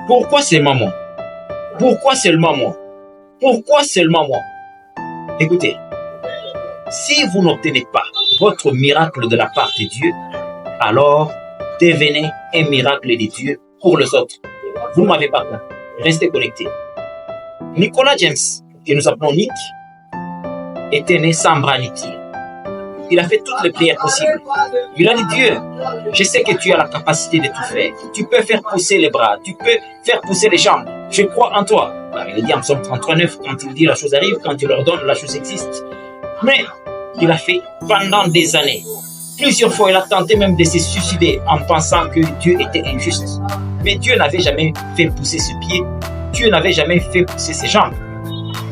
Pourquoi seulement moi? Pourquoi seulement moi? Pourquoi seulement moi? Écoutez, si vous n'obtenez pas votre miracle de la part de Dieu, alors devenez un miracle de Dieu pour les autres. Vous ne m'avez pas compris. Restez connectés. Nicolas James, que nous appelons Nick, était né sans bras ni pieds. Il a fait toutes les prières possibles. Il a dit, Dieu, je sais que tu as la capacité de tout faire. Tu peux faire pousser les bras, tu peux faire pousser les jambes. Je crois en toi. Il dit en Psaume 33:9, quand il dit la chose arrive, quand il ordonne, la chose existe. Mais il a fait pendant des années. Plusieurs fois, il a tenté même de se suicider en pensant que Dieu était injuste. Mais Dieu n'avait jamais fait pousser ses pieds. Dieu n'avait jamais fait pousser ses jambes.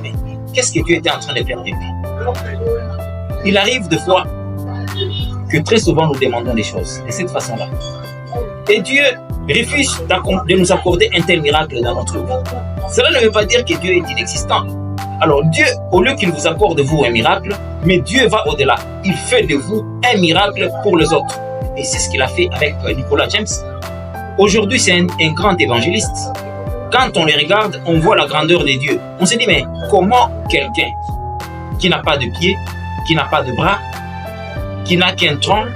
Mais qu'est-ce que Dieu était en train de faire depuis? Il arrive des fois que très souvent nous demandons des choses de cette façon-là. Et Dieu refuse de nous accorder un tel miracle dans notre vie. Cela ne veut pas dire que Dieu est inexistant. Alors Dieu, au lieu qu'il vous accorde vous un miracle, mais Dieu va au-delà. Il fait de vous un miracle pour les autres. Et c'est ce qu'il a fait avec Nicolas James. Aujourd'hui, c'est un grand évangéliste. Quand on les regarde, on voit la grandeur de Dieu. On se dit, mais comment quelqu'un qui n'a pas de pieds, qui n'a pas de bras, qui n'a qu'un tronc,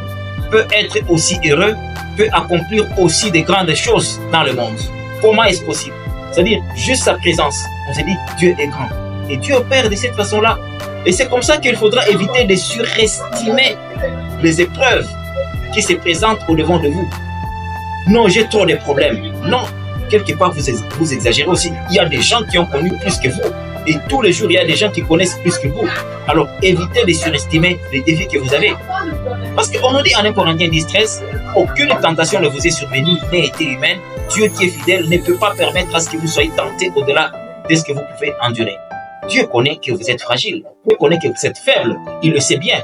peut être aussi heureux, peut accomplir aussi de grandes choses dans le monde? Comment est-ce possible? C'est-à-dire, juste sa présence. On se dit, Dieu est grand. Et Dieu opère de cette façon-là. Et c'est comme ça qu'il faudra éviter de surestimer les épreuves qui se présentent au-devant de vous. Non, j'ai trop de problèmes. Non, quelque part, vous exagérez aussi. Il y a des gens qui ont connu plus que vous. Et tous les jours, il y a des gens qui connaissent plus que vous. Alors, évitez de surestimer les défis que vous avez. Parce qu'on nous dit en 1 Corinthiens 10:13, aucune tentation ne vous est survenue, n'a été humaine. Dieu qui est fidèle ne peut pas permettre à ce que vous soyez tentés au-delà de ce que vous pouvez endurer. Dieu connaît que vous êtes fragile. Dieu connaît que vous êtes faible. Il le sait bien.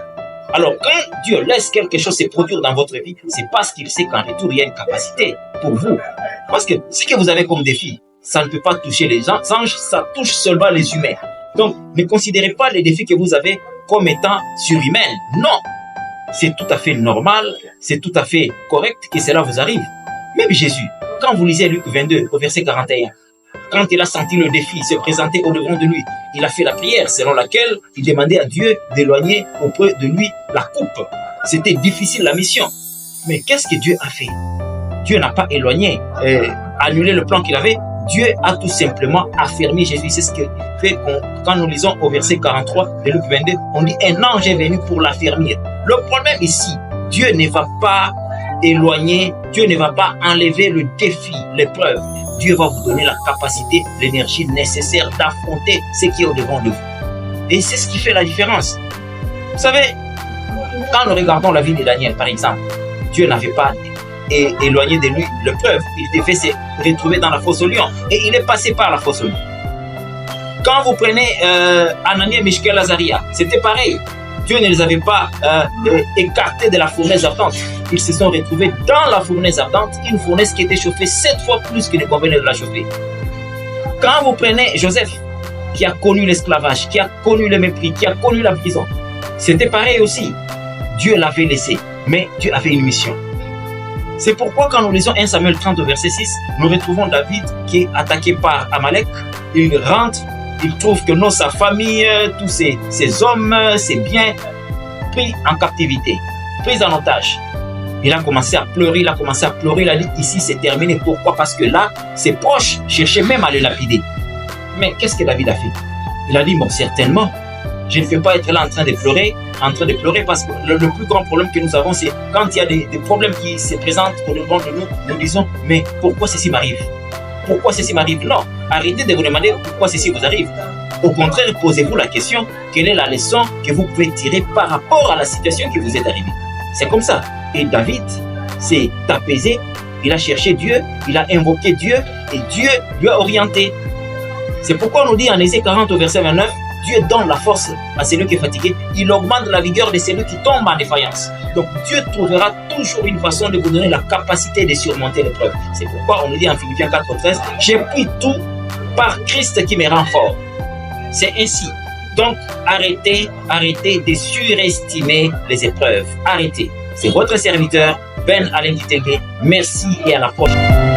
Alors, quand Dieu laisse quelque chose se produire dans votre vie, c'est parce qu'il sait qu'en retour, il y a une capacité pour vous. Parce que ce que vous avez comme défi, ça ne peut pas toucher les anges, ça touche seulement les humains. Donc, ne considérez pas les défis que vous avez comme étant surhumains. Non, c'est tout à fait normal, c'est tout à fait correct que cela vous arrive. Même Jésus, quand vous lisez Luc 22, au verset 41, quand il a senti le défi se présenter au-devant de lui, il a fait la prière selon laquelle il demandait à Dieu d'éloigner auprès de lui la coupe. C'était difficile la mission. Mais qu'est-ce que Dieu a fait? Dieu n'a pas éloigné, annulé le plan qu'il avait. Dieu a tout simplement affermi Jésus. C'est ce que fait quand nous lisons au verset 43 de Luc 22, on dit un ange est venu pour l'affermir. Le problème ici, Dieu ne va pas éloigner, Dieu ne va pas enlever le défi, l'épreuve. Dieu va vous donner la capacité, l'énergie nécessaire d'affronter ce qui est au-devant de vous. Et c'est ce qui fait la différence. Vous savez, quand nous regardons la vie de Daniel, par exemple, Dieu n'avait pas éloigné de lui l'épreuve. Il devait se retrouver dans la fosse aux lions. Et il est passé par la fosse aux lions. Quand vous prenez Ananias, Michel, Azaria, c'était pareil. Dieu ne les avait pas écartés de la fournaise ardente. Ils se sont retrouvés dans la fournaise ardente, une fournaise qui était chauffée 7 fois plus qu'il ne convenait de la chauffer. Quand vous prenez Joseph, qui a connu l'esclavage, qui a connu le mépris, qui a connu la prison, c'était pareil aussi. Dieu l'avait laissé, mais Dieu avait une mission. C'est pourquoi quand nous lisons 1 Samuel 30 au verset 6, nous retrouvons David qui est attaqué par Amalek. Il rentre, il trouve que non, sa famille, tous ses hommes, ses biens, pris en captivité, pris en otage. Il a commencé à pleurer, il a dit ici c'est terminé. Pourquoi? Parce que là, ses proches cherchaient même à le lapider. Mais qu'est-ce que David a fait? Il a dit, bon, certainement, je ne vais pas être là en train de pleurer parce que le plus grand problème que nous avons, c'est quand il y a des problèmes qui se présentent au-devant de nous, nous disons, mais pourquoi ceci m'arrive? Pourquoi ceci m'arrive? Non, arrêtez de vous demander pourquoi ceci vous arrive. Au contraire, posez-vous la question, quelle est la leçon que vous pouvez tirer par rapport à la situation qui vous est arrivée? C'est comme ça. Et David s'est apaisé, il a cherché Dieu, il a invoqué Dieu et Dieu lui a orienté. C'est pourquoi on nous dit en Ésaïe 40 au verset 29, Dieu donne la force à celui qui est fatigué, il augmente la vigueur de celui qui tombe en défaillance. Donc Dieu trouvera toujours une façon de vous donner la capacité de surmonter l'épreuve. C'est pourquoi on nous dit en Philippiens 4:13, j'ai pris tout par Christ qui me rend fort. C'est ainsi. Donc arrêtez de surestimer les épreuves. Arrêtez. C'est votre serviteur Ben Alain Kitenge. Merci et à la prochaine.